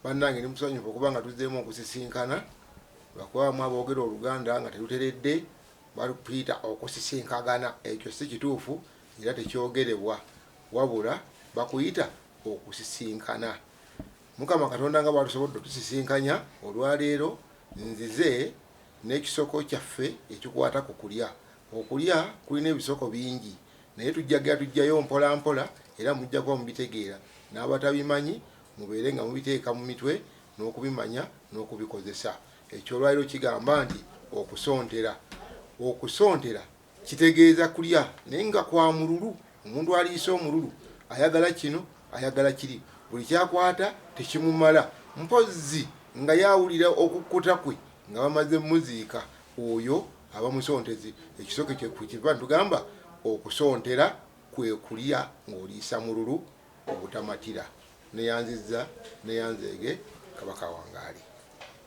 bannange ndi musanyufu okubanga tuzzeemu okusisinkana lwakubamu aboogera Oluganda nga teruteredde bali kuyita okusisinkagana. Ekyo si kituufu era tekyogerebwa, wabula bakuyita okusisinkana. Mukama Katonda nga bwatusobodde otusisinkanya olwaleero, nzize n'ekisoko kyaffe ekikwata ku kulya. Okulya kulina ebisoko bingi naye tujjayo mpola mpola era mujja kuba mubitegeera. N'abatabimanyi mubeere nga mubiteeka mu mitwe n'okubimanya n'okubikozesa. Ekyo olwaleero kigamba nti okusontera. Okusontera kitegeeza kulya naye nga kwa mululu. Omuntu aliisa omululu ayagala kino ayagala kiri, buli kyakwata tekimumala, mpozzi nga yawulira okukkuta kwe nga bamaze muziika, oyo aba musontezi. Ekisoko kiva ntugamba okusontera kwe kulya ng'oliisa mululu obutamatira. Neyanzizza neyanzeege Kabaka Wangaali.